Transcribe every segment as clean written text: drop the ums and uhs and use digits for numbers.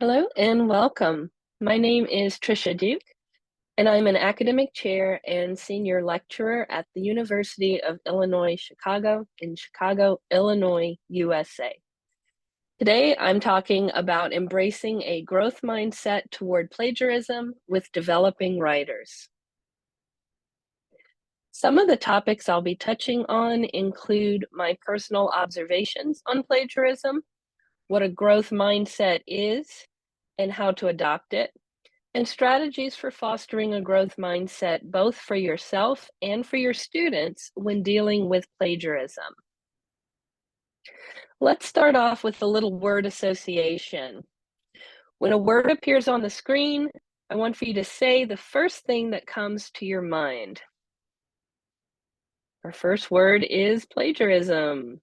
Hello and welcome. My name is Trisha Duke, and I'm an academic chair and senior lecturer at the University of Illinois, Chicago in Chicago, Illinois, USA. Today, I'm talking about embracing a growth mindset toward plagiarism with developing writers. Some of the topics I'll be touching on include my personal observations on plagiarism, what a growth mindset is, and how to adopt it, and strategies for fostering a growth mindset both for yourself and for your students when dealing with plagiarism. Let's start off with a little word association. When a word appears on the screen, I want for you to say the first thing that comes to your mind. Our first word is plagiarism.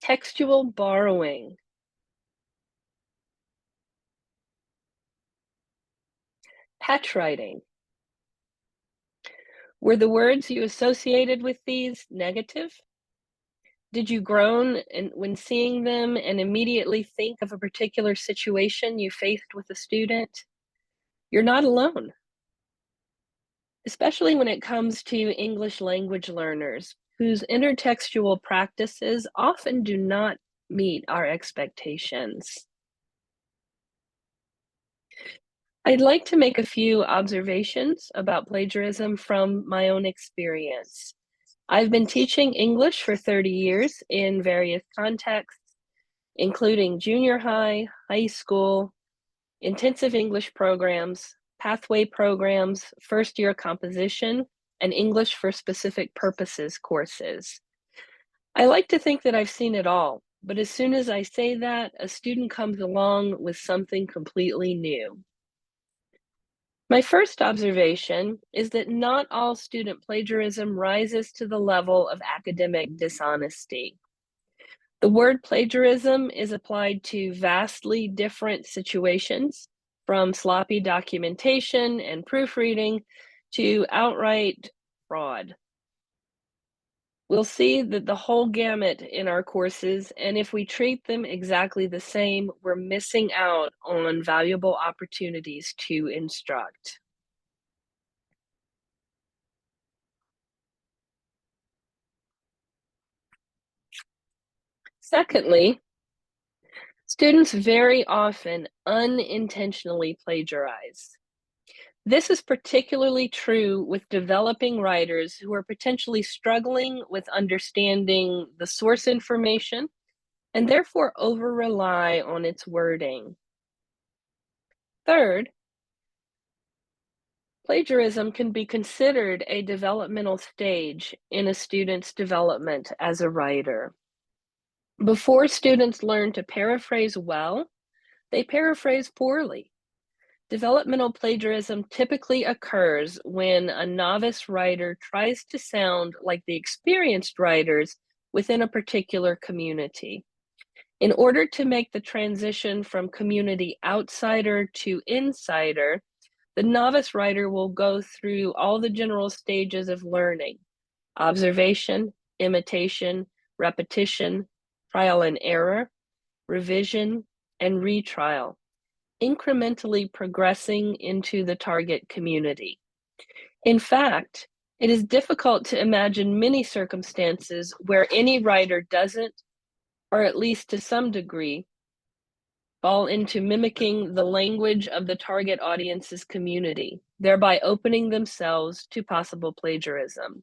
Textual borrowing. Patch writing. Were the words you associated with these negative? Did you groan when seeing them and immediately think of a particular situation you faced with a student? You're not alone, especially when it comes to English language learners whose intertextual practices often do not meet our expectations. I'd like to make a few observations about plagiarism from my own experience. I've been teaching English for 30 years in various contexts, including junior high, high school, intensive English programs, pathway programs, first-year composition, and English for specific purposes courses. I like to think that I've seen it all, but as soon as I say that, a student comes along with something completely new. My first observation is that not all student plagiarism rises to the level of academic dishonesty. The word plagiarism is applied to vastly different situations, from sloppy documentation and proofreading to outright fraud. We'll see that the whole gamut in our courses, and if we treat them exactly the same, we're missing out on valuable opportunities to instruct. Secondly, students very often unintentionally plagiarize. This is particularly true with developing writers who are potentially struggling with understanding the source information and therefore over-rely on its wording. Third, plagiarism can be considered a developmental stage in a student's development as a writer. Before students learn to paraphrase well, they paraphrase poorly. Developmental plagiarism typically occurs when a novice writer tries to sound like the experienced writers within a particular community. In order to make the transition from community outsider to insider, the novice writer will go through all the general stages of learning: observation, imitation, repetition, trial and error, revision, and retrial, incrementally progressing into the target community. In fact, it is difficult to imagine many circumstances where any writer doesn't, or at least to some degree, fall into mimicking the language of the target audience's community, thereby opening themselves to possible plagiarism.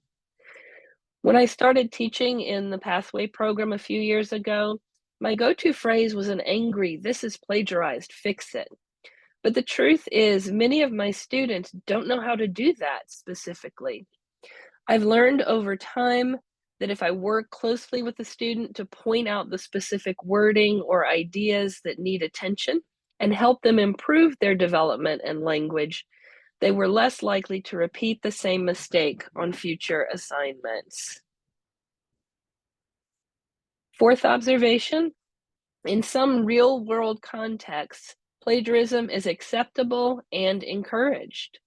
When I started teaching in the Pathway program a few years ago, my go-to phrase was an angry, "This is plagiarized, fix it." But the truth is, many of my students don't know how to do that specifically. I've learned over time that if I work closely with the student to point out the specific wording or ideas that need attention and help them improve their development and language, they were less likely to repeat the same mistake on future assignments. Fourth observation, in some real-world contexts, plagiarism is acceptable and encouraged.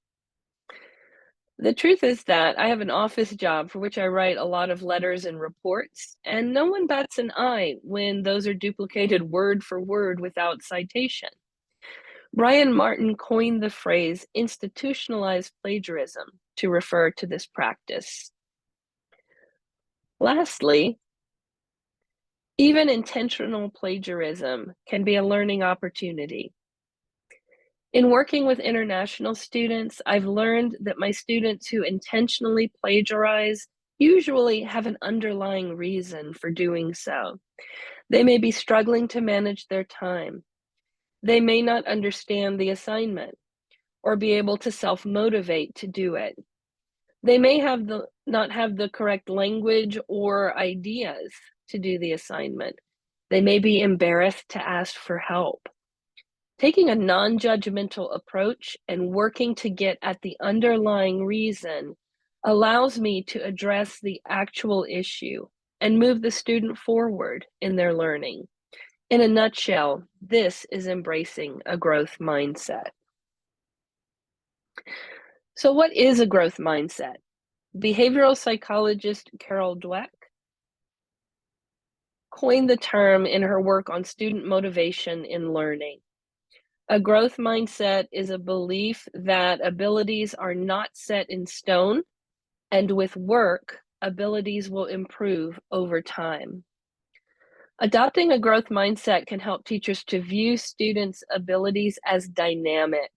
The truth is that I have an office job for which I write a lot of letters and reports, and no one bats an eye when those are duplicated word for word without citation. Brian Martin coined the phrase institutionalized plagiarism to refer to this practice. Lastly, even intentional plagiarism can be a learning opportunity. In working with international students, I've learned that my students who intentionally plagiarize usually have an underlying reason for doing so. They may be struggling to manage their time. They may not understand the assignment or be able to self-motivate to do it. They may not have the correct language or ideas to do the assignment. They may be embarrassed to ask for help. Taking a non-judgmental approach and working to get at the underlying reason allows me to address the actual issue and move the student forward in their learning. In a nutshell, this is embracing a growth mindset. So what is a growth mindset? Behavioral psychologist Carol Dweck coined the term in her work on student motivation in learning. A growth mindset is a belief that abilities are not set in stone, and with work, abilities will improve over time. Adopting a growth mindset can help teachers to view students' abilities as dynamic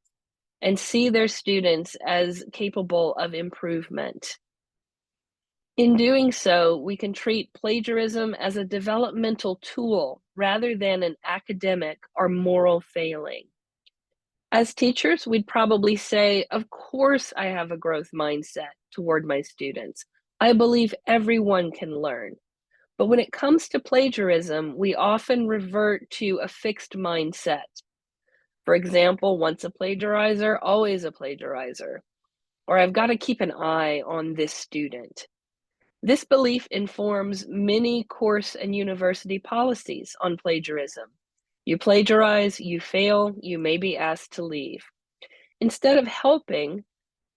and see their students as capable of improvement. In doing so, we can treat plagiarism as a developmental tool rather than an academic or moral failing. As teachers, we'd probably say, of course, I have a growth mindset toward my students. I believe everyone can learn. But when it comes to plagiarism, we often revert to a fixed mindset. For example, once a plagiarizer, always a plagiarizer. Or I've got to keep an eye on this student. This belief informs many course and university policies on plagiarism. You plagiarize, you fail, you may be asked to leave. Instead of helping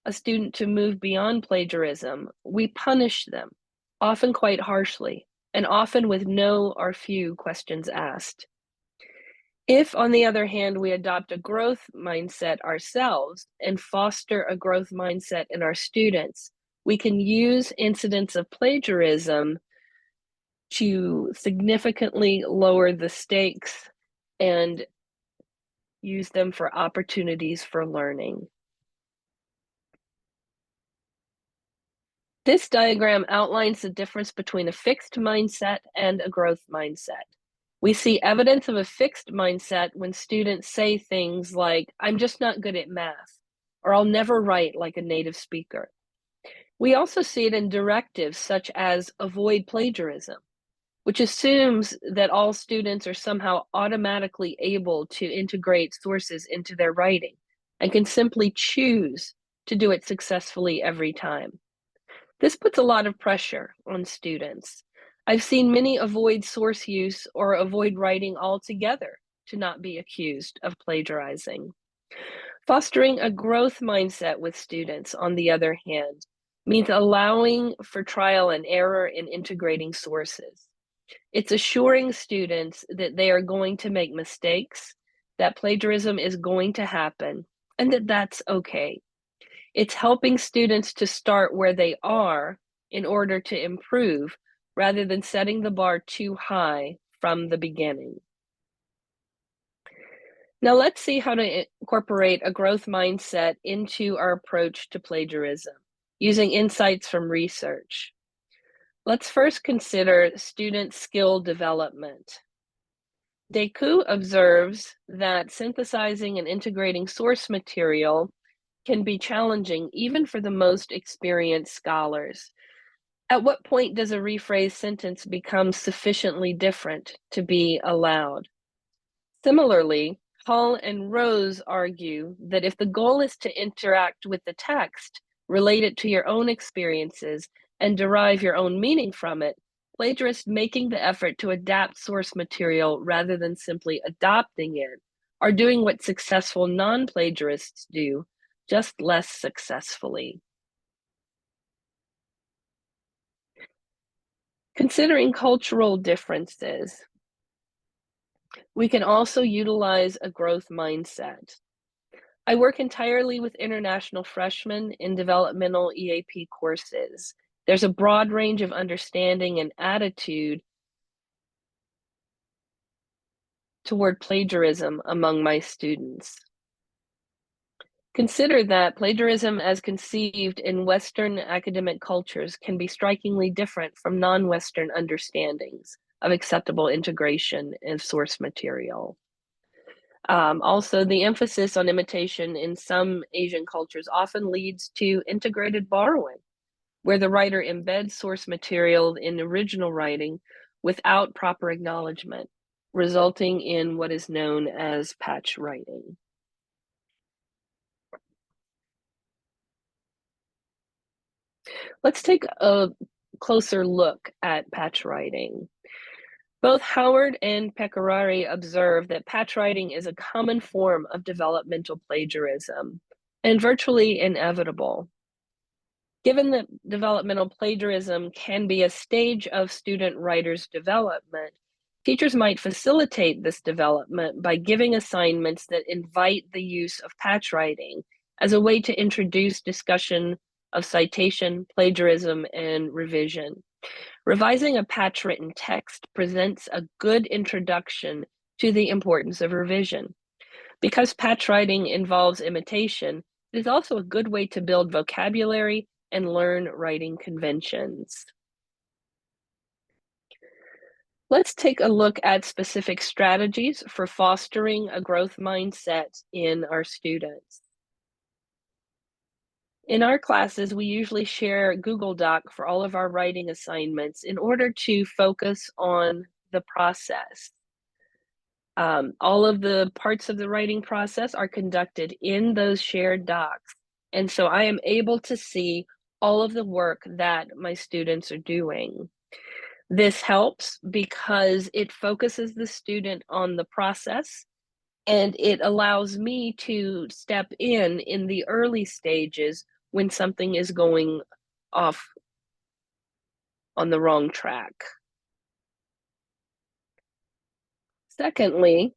a student to move beyond plagiarism, we punish them, often quite harshly, and often with no or few questions asked. If, on the other hand, we adopt a growth mindset ourselves and foster a growth mindset in our students, we can use incidents of plagiarism to significantly lower the stakes and use them for opportunities for learning. This diagram outlines the difference between a fixed mindset and a growth mindset. We see evidence of a fixed mindset when students say things like, I'm just not good at math, or I'll never write like a native speaker. We also see it in directives such as avoid plagiarism, which assumes that all students are somehow automatically able to integrate sources into their writing and can simply choose to do it successfully every time. This puts a lot of pressure on students. I've seen many avoid source use or avoid writing altogether to not be accused of plagiarizing. Fostering a growth mindset with students, on the other hand, means allowing for trial and error in integrating sources. It's assuring students that they are going to make mistakes, that plagiarism is going to happen, and that that's okay. It's helping students to start where they are in order to improve, rather than setting the bar too high from the beginning. Now let's see how to incorporate a growth mindset into our approach to plagiarism, using insights from research. Let's first consider student skill development. Deku observes that synthesizing and integrating source material can be challenging even for the most experienced scholars. At what point does a rephrased sentence become sufficiently different to be allowed? Similarly, Hall and Rose argue that if the goal is to interact with the text, relate it to your own experiences, and derive your own meaning from it, plagiarists making the effort to adapt source material rather than simply adopting it are doing what successful non-plagiarists do, just less successfully. Considering cultural differences, we can also utilize a growth mindset. I work entirely with international freshmen in developmental EAP courses. There's a broad range of understanding and attitude toward plagiarism among my students. Consider that plagiarism as conceived in Western academic cultures can be strikingly different from non-Western understandings of acceptable integration of source material. Also, the emphasis on imitation in some Asian cultures often leads to integrated borrowing, where the writer embeds source material in original writing without proper acknowledgement, resulting in what is known as patch writing. Let's take a closer look at patch writing. Both Howard and Pecorari observe that patch writing is a common form of developmental plagiarism and virtually inevitable. Given that developmental plagiarism can be a stage of student writers' development, teachers might facilitate this development by giving assignments that invite the use of patch writing as a way to introduce discussion of citation, plagiarism, and revision. Revising a patch written text presents a good introduction to the importance of revision. Because patch writing involves imitation, it is also a good way to build vocabulary and learn writing conventions. Let's take a look at specific strategies for fostering a growth mindset in our students. In our classes, we usually share Google Doc for all of our writing assignments in order to focus on the process. All of the parts of the writing process are conducted in those shared docs. And so I am able to see all of the work that my students are doing. This helps because it focuses the student on the process and it allows me to step in the early stages when something is going off on the wrong track. Secondly,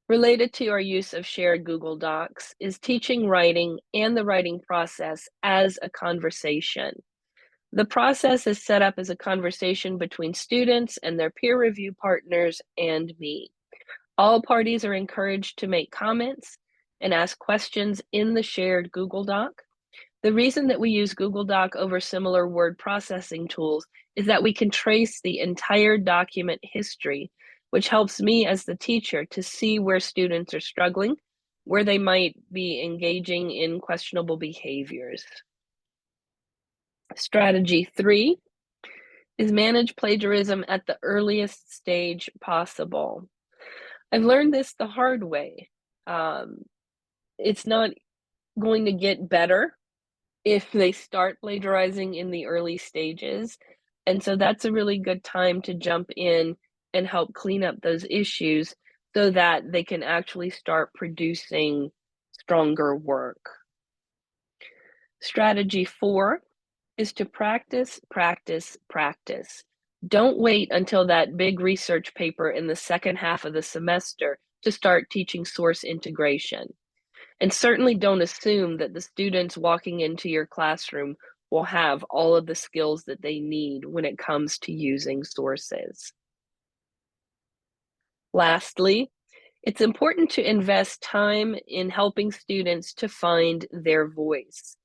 related to our use of shared Google Docs is teaching writing and the writing process as a conversation. The process is set up as a conversation between students and their peer review partners and me. All parties are encouraged to make comments and ask questions in the shared Google Doc. The reason that we use Google Doc over similar word processing tools is that we can trace the entire document history, which helps me as the teacher to see where students are struggling, where they might be engaging in questionable behaviors. Strategy 3 is manage plagiarism at the earliest stage possible. I've learned this the hard way. It's not going to get better if they start plagiarizing in the early stages. And so that's a really good time to jump in and help clean up those issues so that they can actually start producing stronger work. Strategy 4 is to practice, practice, practice. Don't wait until that big research paper in the second half of the semester to start teaching source integration. And certainly don't assume that the students walking into your classroom will have all of the skills that they need when it comes to using sources. Lastly, it's important to invest time in helping students to find their voice.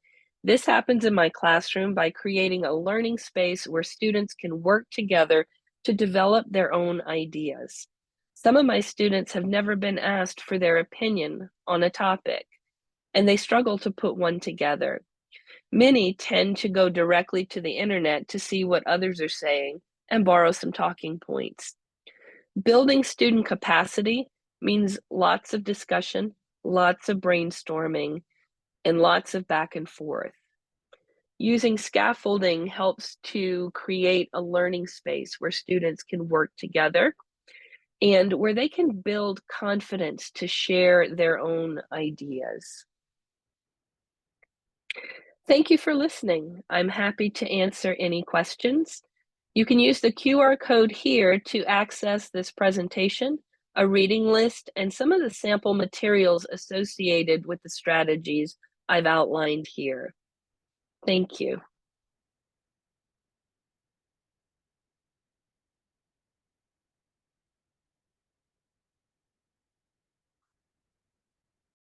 This happens in my classroom by creating a learning space where students can work together to develop their own ideas. Some of my students have never been asked for their opinion on a topic, and they struggle to put one together. Many tend to go directly to the internet to see what others are saying and borrow some talking points. Building student capacity means lots of discussion, lots of brainstorming, and lots of back and forth. Using scaffolding helps to create a learning space where students can work together and where they can build confidence to share their own ideas. Thank you for listening. I'm happy to answer any questions. You can use the QR code here to access this presentation, a reading list, and some of the sample materials associated with the strategies I've outlined here. Thank you.